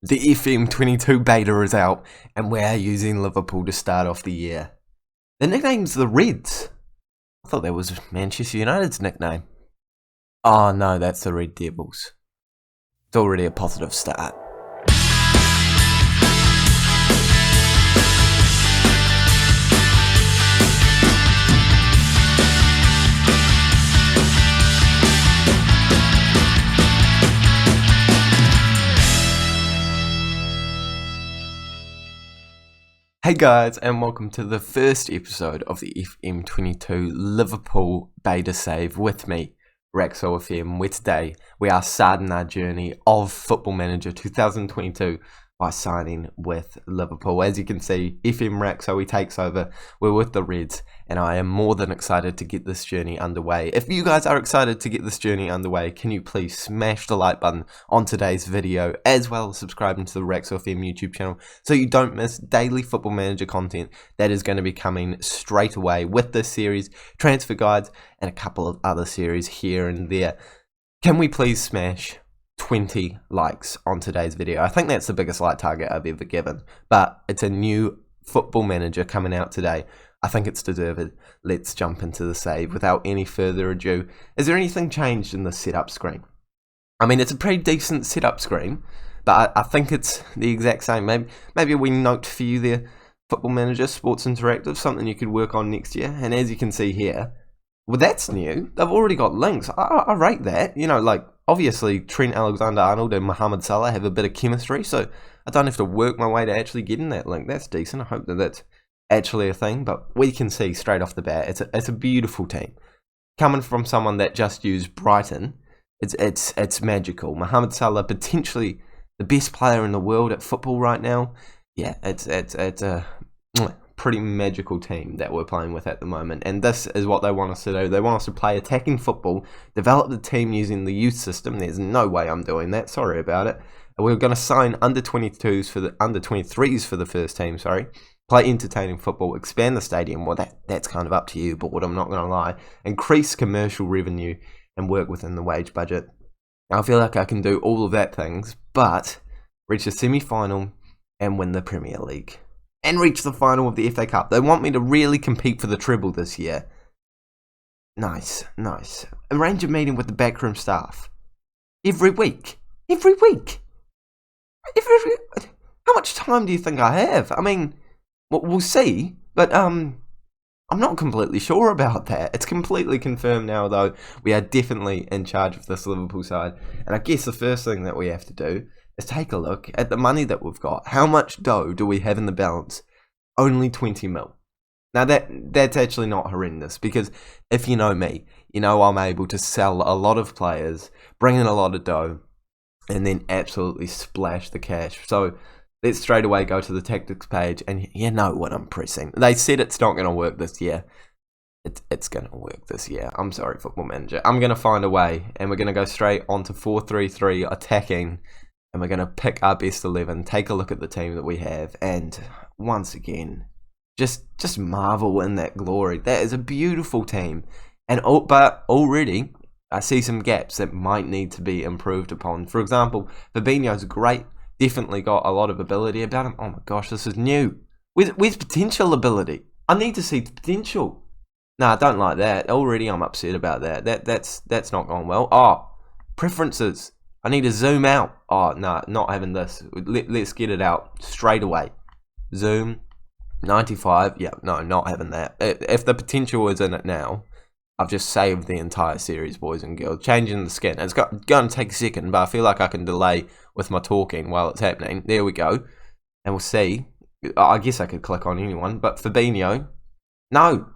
The FM22 beta is out, and we're using Liverpool to start off the year. The nickname's the Reds. I thought that was Manchester United's nickname. Oh no, that's the Red Devils. It's already a positive start. Hey guys, and welcome to the first episode of the FM22 Liverpool beta save with me, Raxo FM, where today we are starting our journey of Football Manager 2022 by signing with Liverpool. As you can see, FM Raxo, he takes over. We're with the Reds, and I am more than excited to get this journey underway. If you guys are excited to get this journey underway, can you please smash the like button on today's video, as well as subscribing to the Raxo FM YouTube channel so you don't miss daily Football Manager content that is going to be coming straight away with this series, transfer guides, and a couple of other series here and there. Can we please smash 20 likes on today's video? I think that's the biggest like target I've ever given, but it's a new Football Manager coming out today. I think it's deserved. Let's jump into the save without any further ado. Is there anything changed in the setup screen? I mean, it's a pretty decent setup screen, but I think it's the exact same. Maybe we note for you there, Football Manager Sports Interactive, something you could work on next year. And as you can see here, well, that's new. They've already got links. I rate that. You know, like, obviously, Trent Alexander-Arnold and Mohamed Salah have a bit of chemistry, so I don't have to work my way to actually getting that link. That's decent. I hope that that's actually a thing, but we can see straight off the bat, it's a beautiful team. Coming from someone that just used Brighton, it's magical. Mohamed Salah, potentially the best player in the world at football right now. Yeah, it's a pretty magical team that we're playing with at the moment, and this is what they want us to do. They want us to play attacking football, develop the team using the youth system. There's no way I'm doing that, sorry about it. We're going to sign under 23s for the first team, play entertaining football, expand the stadium. Well, that's kind of up to you, but I'm not going to lie. Increase commercial revenue and work within the wage budget. Now, I feel like I can do all of that things, but reach a semi-final and win the Premier League. And reach the final of the FA Cup. They want me to really compete for the treble this year. Nice. Arrange a meeting with the backroom staff. Every week. How much time do you think I have? I mean, we'll see. But I'm not completely sure about that. It's completely confirmed now, though. We are definitely in charge of this Liverpool side. And I guess the first thing that we have to do is take a look at the money that we've got. How much dough do we have in the balance? Only 20 mil. Now that's actually not horrendous, because if you know me, you know I'm able to sell a lot of players, bring in a lot of dough, and then absolutely splash the cash. So let's straight away go to the tactics page, and you know what I'm pressing. They said it's not going to work this year. It's going to work this year. I'm sorry, Football Manager. I'm going to find a way, and we're going to go straight onto 4-3-3 attacking. And we're going to pick our best 11, take a look at the team that we have, and once again, just marvel in that glory. That is a beautiful team. But already, I see some gaps that might need to be improved upon. For example, Firmino's great, definitely got a lot of ability about him. Oh my gosh, this is new. Where's potential ability? I need to see potential. No, I don't like that. Already I'm upset about that. That's not going well. Oh, preferences. I need to zoom out. Oh, no, not having this. Let's get it out straight away. Zoom, 95. Yeah, no, not having that. If the potential is in it now, I've just saved the entire series, boys and girls. Changing the skin. It's going to take a second, but I feel like I can delay with my talking while it's happening. There we go. And we'll see. I guess I could click on anyone, but Firmino. No.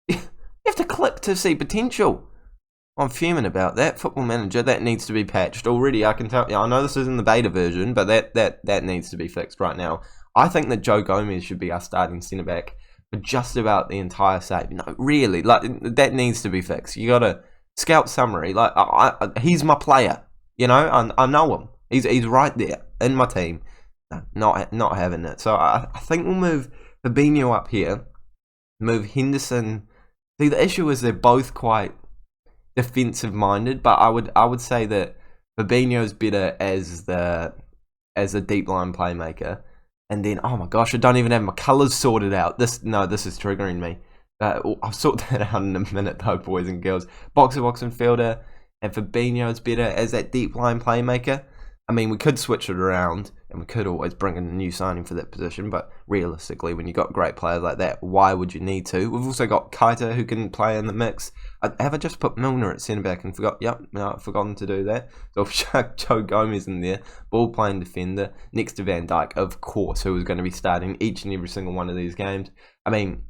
You have to click to see potential. I'm fuming about that. Football Manager, that needs to be patched. Already, I can tell you, I know this isn't the beta version, but that needs to be fixed right now. I think that Joe Gomez should be our starting centre-back for just about the entire save. No, really, like, that needs to be fixed. You got a scout summary. Like, he's my player. You know, I know him. He's right there in my team. No, not having it. So I think we'll move Firmino up here. Move Henderson. See, the issue is they're both quite defensive minded, but I would say that Fabinho's better as the as a deep line playmaker, and then oh my gosh, I don't even have my colours sorted out. This is triggering me. I'll sort that out in a minute though, boys and girls. Box-to-box midfielder, and Fabinho's better as that deep line playmaker. I mean, we could switch it around, and we could always bring in a new signing for that position, but realistically, when you've got great players like that, why would you need to? We've also got Keita, who can play in the mix. Have I just put Milner at centre-back and forgot? Yep, no, I've forgotten to do that. So I've chucked Joe Gomez in there, ball-playing defender, next to Van Dijk, of course, who is going to be starting each and every single one of these games. I mean,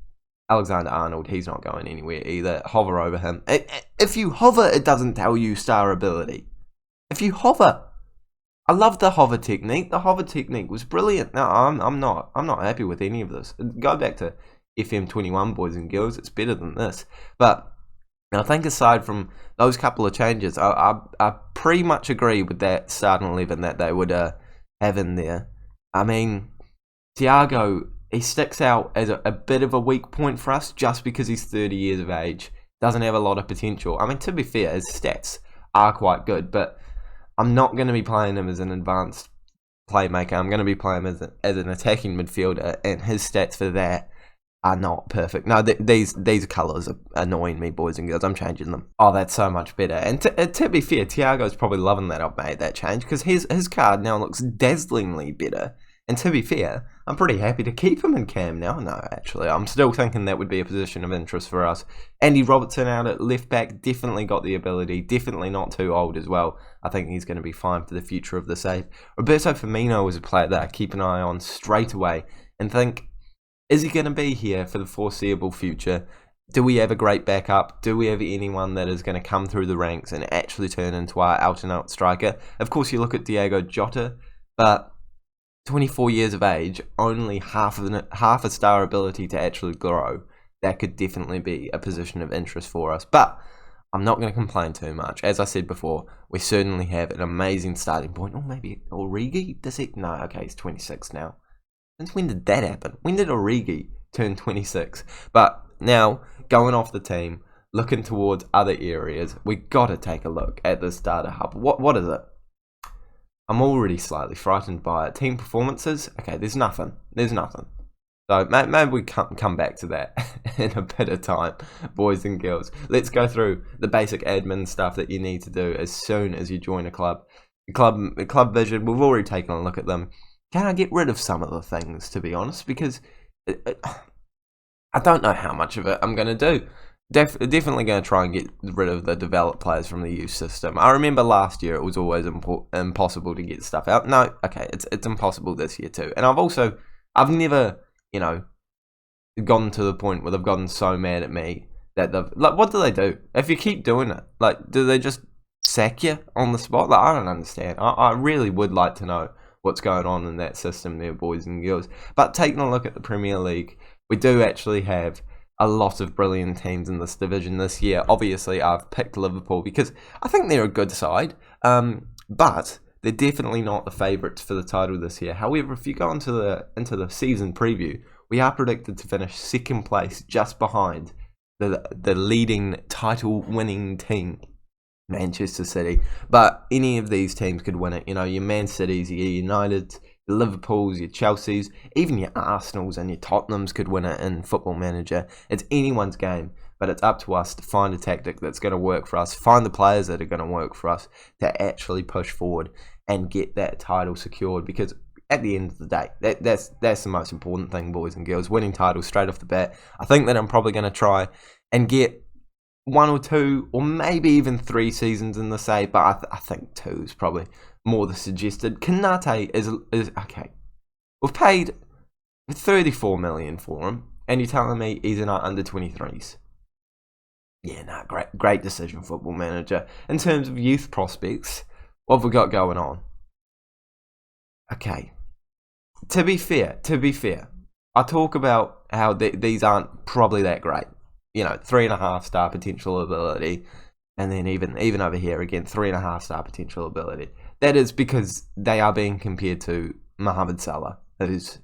Alexander-Arnold, he's not going anywhere either. Hover over him. If you hover, it doesn't tell you star ability. If you hover... I love the hover technique. The hover technique was brilliant. No, I'm not happy with any of this. Go back to FM21, boys and girls. It's better than this. But I think aside from those couple of changes, I pretty much agree with that starting 11 that they would have in there. I mean, Thiago, he sticks out as a bit of a weak point for us just because he's 30 years of age. Doesn't have a lot of potential. I mean, to be fair, his stats are quite good, but I'm not going to be playing him as an advanced playmaker. I'm going to be playing him as an attacking midfielder, and his stats for that are not perfect. No, these colours are annoying me, boys and girls. I'm changing them. Oh, that's so much better. And to be fair, Thiago's probably loving that I've made that change, because his card now looks dazzlingly better. And to be fair, I'm pretty happy to keep him in cam now. No, actually, I'm still thinking that would be a position of interest for us. Andy Robertson out at left back, definitely got the ability, definitely not too old as well. I think he's going to be fine for the future of the save. Roberto Firmino is a player that I keep an eye on straight away and think, is he going to be here for the foreseeable future? Do we have a great backup? Do we have anyone that is going to come through the ranks and actually turn into our out-and-out striker? Of course, you look at Diogo Jota, but 24 years of age, only half a star ability to actually grow. That could definitely be a position of interest for us. But I'm not going to complain too much. As I said before, we certainly have an amazing starting point. Or maybe Origi? Does he? No, okay, he's 26 now. Since when did that happen? When did Origi turn 26? But now, going off the team, looking towards other areas, we got to take a look at this data hub. What is it? I'm already slightly frightened by it. Team performances? Okay, there's nothing. So maybe we come back to that in a bit of time, boys and girls. Let's go through the basic admin stuff that you need to do as soon as you join a club. The club vision, we've already taken a look at them. Can I get rid of some of the things, to be honest? Because I don't know how much of it I'm going to do. Definitely going to try and get rid of the developed players from the youth system. I remember last year it was always impossible to get stuff out. No, okay, it's impossible this year too. And I've never, gone to the point where they've gotten so mad at me that what do they do? If you keep doing it, do they just sack you on the spot? I don't understand. I really would like to know what's going on in that system there, boys and girls. But taking a look at the Premier League, we do actually have a lot of brilliant teams in this division this year. Obviously, I've picked Liverpool because I think they're a good side, but they're definitely not the favourites for the title this year. However, if you go into the season preview, we are predicted to finish second place, just behind the leading title-winning team, Manchester City. But any of these teams could win it. Your Man Cities, your Uniteds, your Liverpools, your Chelseas, even your Arsenals and your Tottenhams could win it in Football Manager. It's anyone's game, but it's up to us to find a tactic that's going to work for us, find the players that are going to work for us to actually push forward and get that title secured. Because at the end of the day, that's the most important thing, boys and girls, winning titles straight off the bat. I think that I'm probably going to try and get 1 or 2 or maybe even 3 seasons in the save, but I think 2 is probably more the suggested. Kanate is okay. We've paid 34 million for him, and you're telling me he's in our under 23s. Yeah, great decision, Football Manager. In terms of youth prospects, what have we got going on? Okay, to be fair, I talk about how these aren't probably that great. 3.5 star potential ability, and then even over here again, 3.5 star potential ability. That is because they are being compared to Mohamed Salah, who's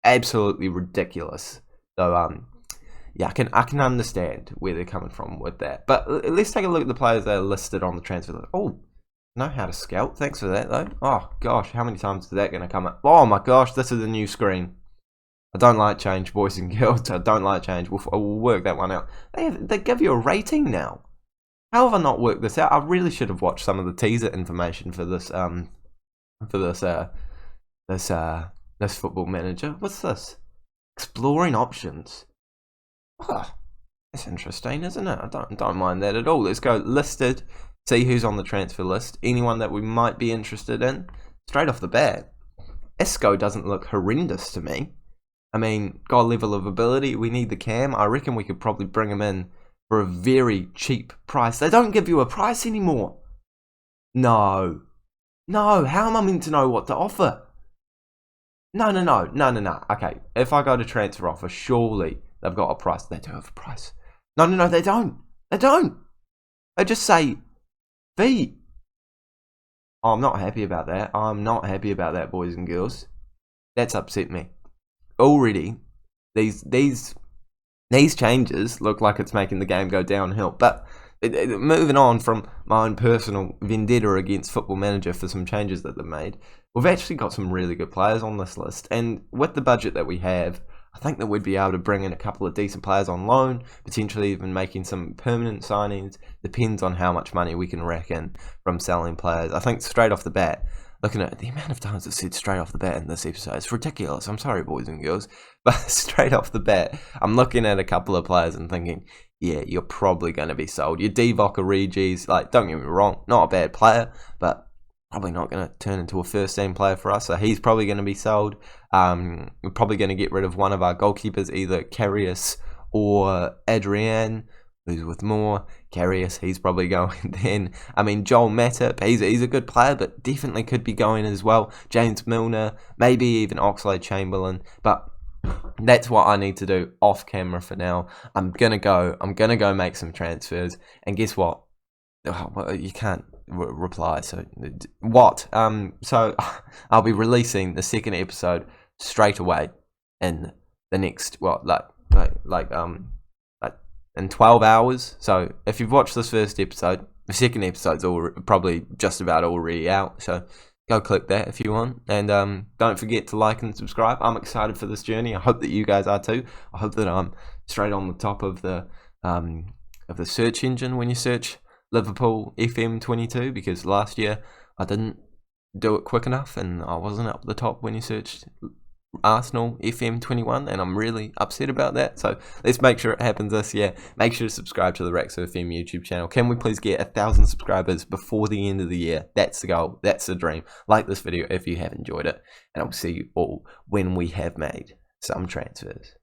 absolutely ridiculous. So yeah, I can understand where they're coming from with that. But let's take a look at the players that are listed on the transfer list. Oh, Know how to scout. Thanks for that, though. Oh, gosh, how many times is that going to come up? Oh, my gosh, this is a new screen. I don't like change, boys and girls. I don't like change. We'll work that one out. They give you a rating now. How have I not worked this out? I really should have watched some of the teaser information for this this football manager. What's this? Exploring options. Oh, that's interesting, isn't it? I don't mind that at all. Let's go listed. See who's on the transfer list. Anyone that we might be interested in. Straight off the bat, Isco doesn't look horrendous to me. I mean, got a level of ability. We need the cam. I reckon we could probably bring him in for a very cheap price. They don't give you a price anymore. No. How am I meant to know what to offer? No. Okay, if I go to transfer offer, surely they've got a price. They do have a price. No, they don't. They just say fee. Oh, I'm not happy about that. I'm not happy about that, boys and girls. That's upset me. Already, these changes look like it's making the game go downhill. But moving on from my own personal vendetta against Football Manager for some changes that they've made, we've actually got some really good players on this list. And with the budget that we have, I think that we'd be able to bring in a couple of decent players on loan, potentially even making some permanent signings. Depends on how much money we can rack in from selling players. I think straight off the bat, looking at the amount of times I said straight off the bat in this episode, it's ridiculous. I'm sorry, boys and girls. But straight off the bat, I'm looking at a couple of players and thinking, yeah, you're probably going to be sold. Your Djik or Regis, like, don't get me wrong, not a bad player, but probably not going to turn into a first-team player for us. So he's probably going to be sold. We're probably going to get rid of one of our goalkeepers, either Karius or Adrian, who's with more. Karius, he's probably going then. I mean, Joel Matip, he's a good player, but definitely could be going as well. James Milner, maybe even Oxlade-Chamberlain, but that's what I need to do off camera for now. I'm gonna go make some transfers, and guess what? Oh, well, you can't reply. So what? So I'll be releasing the second episode straight away in the next in 12 hours. So if you've watched this first episode, the second episode's probably just about already out. So go click that if you want, and don't forget to like and subscribe. I'm excited for this journey. I hope that you guys are too. I hope that I'm straight on the top of the search engine when you search Liverpool FM22, because last year I didn't do it quick enough and I wasn't up the top when you searched Arsenal FM21, and I'm really upset about that. So let's make sure it happens this year. Make sure to subscribe to the Raxo FM YouTube channel. Can we please get 1,000 subscribers before the end of the year? That's the goal. That's the dream. Like this video if you have enjoyed it, and I'll see you all when we have made some transfers.